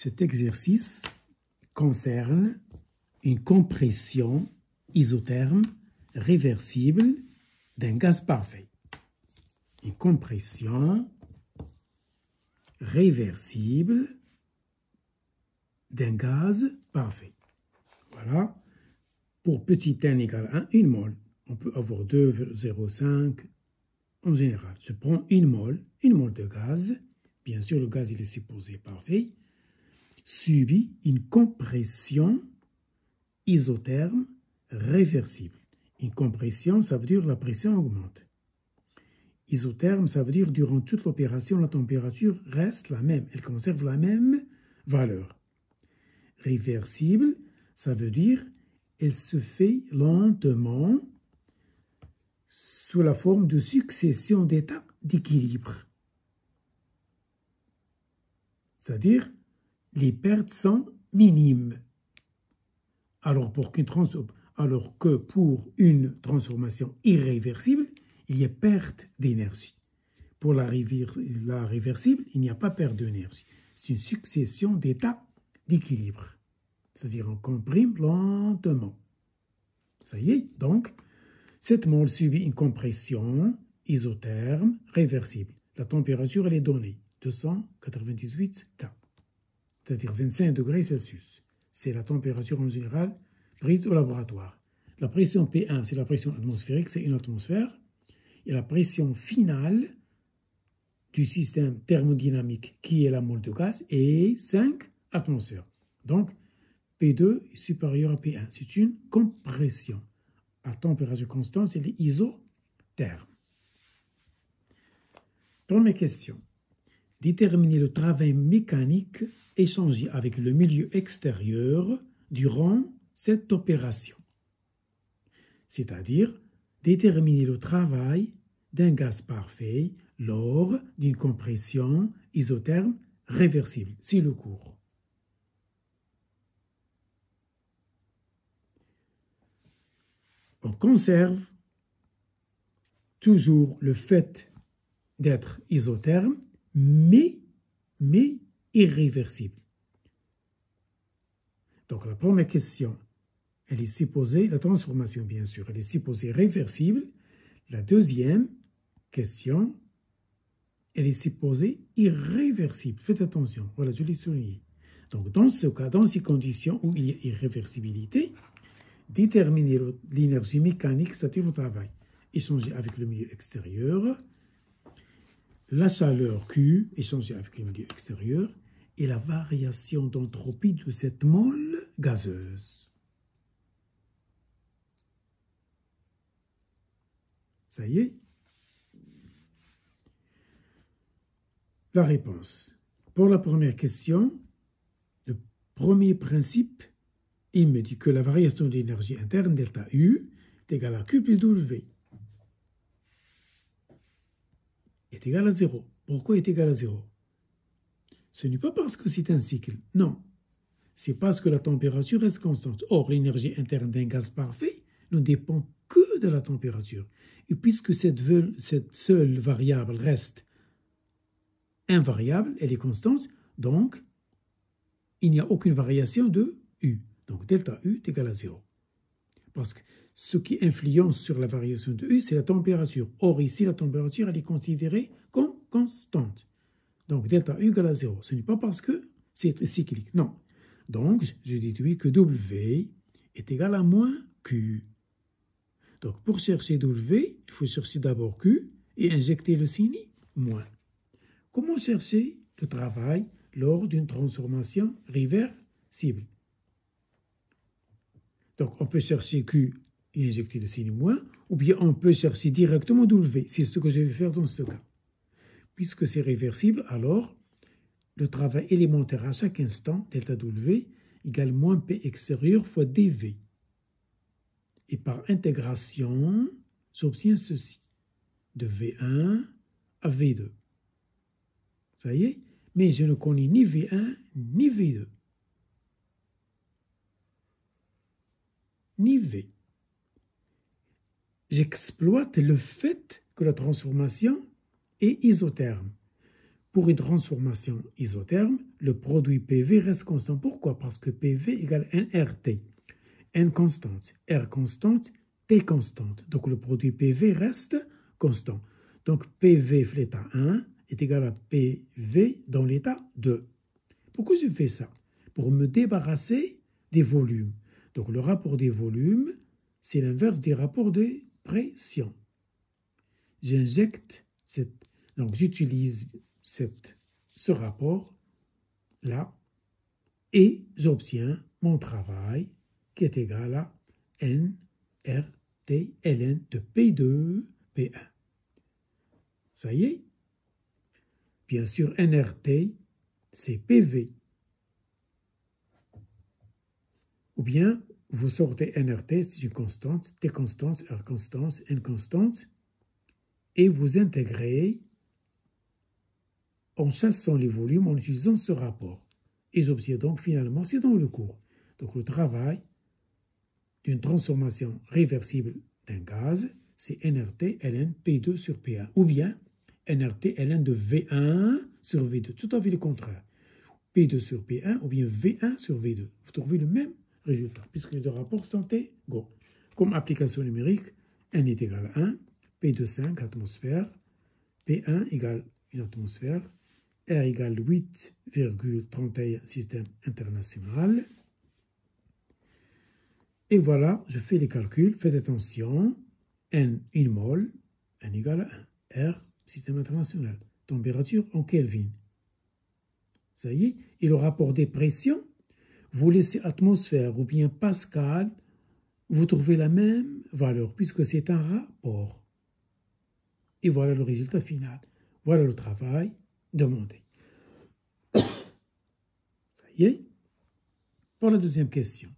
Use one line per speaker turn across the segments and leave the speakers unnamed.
Cet exercice concerne une compression isotherme réversible d'un gaz parfait. Une compression réversible d'un gaz parfait. Voilà. Pour petit n égale 1, 1 mol. On peut avoir 2,05 en général. Je prends 1 mol de gaz. Bien sûr, le gaz il est supposé parfait. Subit une compression isotherme réversible. Une compression, ça veut dire la pression augmente. Isotherme, ça veut dire durant toute l'opération, la température reste la même. Elle conserve la même valeur. Réversible, ça veut dire elle se fait lentement sous la forme de succession d'états d'équilibre. C'est-à-dire, les pertes sont minimes. Alors que pour une transformation irréversible, il y a perte d'énergie. Pour la réversible, il n'y a pas perte d'énergie. C'est une succession d'états d'équilibre. C'est-à-dire on comprime lentement. Ça y est, donc, cette mole subit une compression isotherme réversible. La température, elle est donnée, 298 K, c'est-à-dire 25 degrés Celsius. C'est la température en général prise au laboratoire. La pression P1, c'est la pression atmosphérique, c'est une atmosphère. Et la pression finale du système thermodynamique, qui est la mole de gaz, est 5 atmosphères. Donc, P2 est supérieur à P1. C'est une compression. À température constante, c'est l'isotherme. Première question. Déterminer le travail mécanique échangé avec le milieu extérieur durant cette opération. C'est-à-dire, déterminer le travail d'un gaz parfait lors d'une compression isotherme réversible. C'est le cours. On conserve toujours le fait d'être isotherme, mais irréversible. Donc la première question, elle est supposée, la transformation bien sûr, elle est supposée réversible. La deuxième question, elle est supposée irréversible. Faites attention, voilà, je l'ai souligné. Donc dans ce cas, dans ces conditions où il y a irréversibilité, déterminer l'énergie mécanique, c'est-à-dire le travail échangé avec le milieu extérieur, la chaleur Q échangée avec le milieu extérieur et la variation d'entropie de cette mole gazeuse. Ça y est? La réponse. Pour la première question, le premier principe, il me dit que la variation d'énergie interne, delta U, est égale à Q plus W. Est égal à 0. Pourquoi est égal à 0? Ce n'est pas parce que c'est un cycle, non. C'est parce que la température reste constante. Or, l'énergie interne d'un gaz parfait ne dépend que de la température. Et puisque cette seule variable reste invariable, elle est constante, donc il n'y a aucune variation de U. Donc, delta U est égal à 0. Parce que ce qui influence sur la variation de U, c'est la température. Or, ici, la température, elle est considérée comme constante. Donc, delta U égale à 0. Ce n'est pas parce que c'est cyclique, non. Donc, je déduis que W est égal à moins Q. Donc, pour chercher W, il faut chercher d'abord Q et injecter le signe moins. Comment chercher le travail lors d'une transformation réversible? Donc, on peut chercher Q et injecter le signe moins, ou bien on peut chercher directement W. C'est ce que je vais faire dans ce cas. Puisque c'est réversible, alors le travail élémentaire à chaque instant, delta W, égale moins P extérieur fois dV. Et par intégration, j'obtiens ceci, de V1 à V2. Ça y est? Mais je ne connais ni V1 ni V2. Ni V. J'exploite le fait que la transformation est isotherme. Pour une transformation isotherme, le produit PV reste constant. Pourquoi? Parce que PV égale nRT. N constante, R constante, T constante. Donc le produit PV reste constant. Donc PV l'état 1 est égal à PV dans l'état 2. Pourquoi je fais ça? Pour me débarrasser des volumes. Donc le rapport des volumes, c'est l'inverse des rapports de pression. J'injecte donc j'utilise ce rapport-là et j'obtiens mon travail qui est égal à N, R, T, ln de P2, P1. Ça y est? Bien sûr, nRT, c'est PV. Ou bien, vous sortez nRT, c'est une constante, T constante, R constante, N constante, et vous intégrez en chassant les volumes en utilisant ce rapport. Et j'obtiens donc finalement, c'est dans le cours. Donc le travail d'une transformation réversible d'un gaz, c'est nRT ln P2 sur P1. Ou bien nRT ln de V1 sur V2. Tout à fait le contraire. P2 sur P1 ou bien V1 sur V2. Vous trouvez le même résultat, puisque les deux rapports sont égaux. Comme application numérique, N est égal à 1, P2 5 atmosphères, P1 égale une atmosphère, R égale 8,31 système international. Et voilà, je fais les calculs, faites attention, N, 1 mol, N égale à 1, R, système international, température en Kelvin. Ça y est, et le rapport des pressions, vous laissez atmosphère ou bien Pascal, vous trouvez la même valeur, puisque c'est un rapport. Et voilà le résultat final. Voilà le travail demandé. Ça y est. Pour la deuxième question.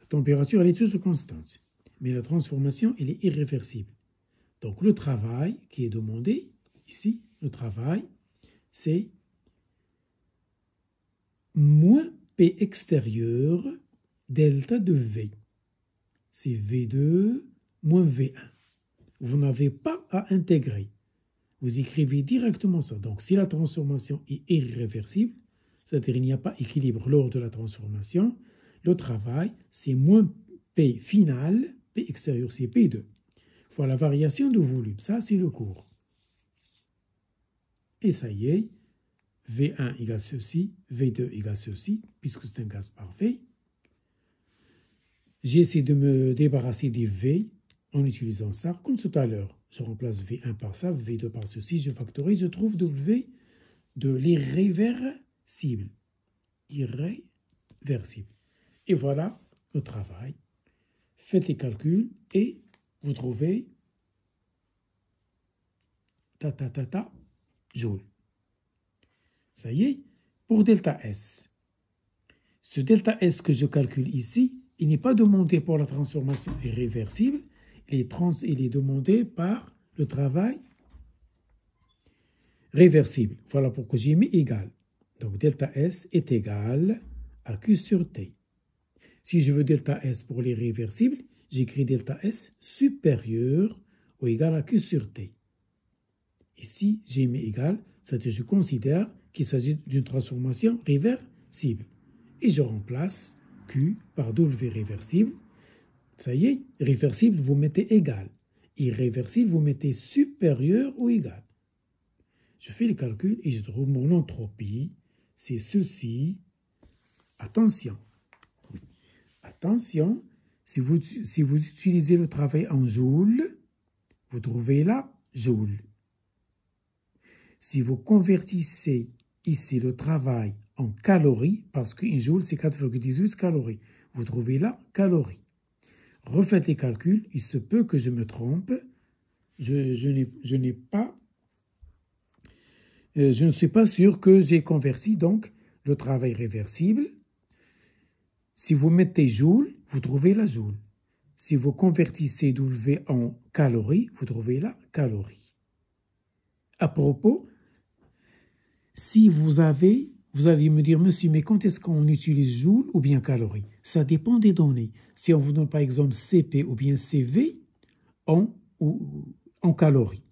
La température, elle est toujours constante, mais la transformation, elle est irréversible. Donc le travail qui est demandé, ici, le travail, c'est moins P extérieur delta de V. C'est V2 moins V1. Vous n'avez pas à intégrer. Vous écrivez directement ça. Donc, si la transformation est irréversible, c'est-à-dire il n'y a pas équilibre lors de la transformation, le travail, c'est moins P final, P extérieur, c'est P2. Voilà la variation de volume. Ça, c'est le cours. Et ça y est, V1 égale ceci, V2 égale ceci, puisque c'est un gaz parfait. J'essaie de me débarrasser des V en utilisant ça, comme tout à l'heure. Je remplace V1 par ça, V2 par ceci, je factorise, je trouve W de l'irréversible. Irréversible. Et voilà le travail. Faites les calculs et vous trouvez joules. Ça y est, pour delta S. Ce delta S que je calcule ici, il n'est pas demandé pour la transformation irréversible, il est demandé par le travail réversible. Voilà pourquoi j'ai mis égal. Donc delta S est égal à Q sur T. Si je veux delta S pour les réversibles, j'écris delta S supérieur ou égal à Q sur T. Ici, j'ai mis égal, c'est-à-dire je considère qu'il s'agit d'une transformation réversible. Et je remplace Q par W réversible. Ça y est, réversible, vous mettez égal. Irréversible, vous mettez supérieur ou égal. Je fais le calcul et je trouve mon entropie. C'est ceci. Attention. Attention, si vous utilisez le travail en joules, vous trouvez là joule. Si vous convertissez ici le travail en calories, parce qu'une joule c'est 4,18 calories, vous trouvez là calories. Refaites les calculs, il se peut que je me trompe. Je ne suis pas sûr que j'ai converti donc le travail réversible. Si vous mettez joule, vous trouvez la joule. Si vous convertissez W en calories, vous trouvez la calorie. À propos, si vous allez me dire, monsieur, mais quand est-ce qu'on utilise joule ou bien calorie? Ça dépend des données. Si on vous donne par exemple CP ou bien CV en calories.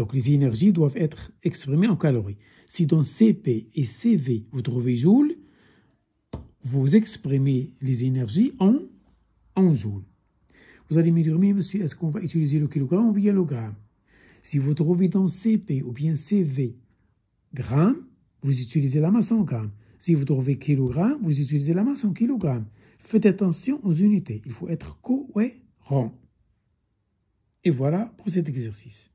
Donc, les énergies doivent être exprimées en calories. Si dans CP et CV, vous trouvez joules, vous exprimez les énergies en joules. Vous allez me dire, mais monsieur, est-ce qu'on va utiliser le kilogramme ou bien le gramme? Si vous trouvez dans CP ou bien CV grammes, vous utilisez la masse en grammes. Si vous trouvez kilogramme, vous utilisez la masse en kilogrammes. Faites attention aux unités. Il faut être cohérent. Et voilà pour cet exercice.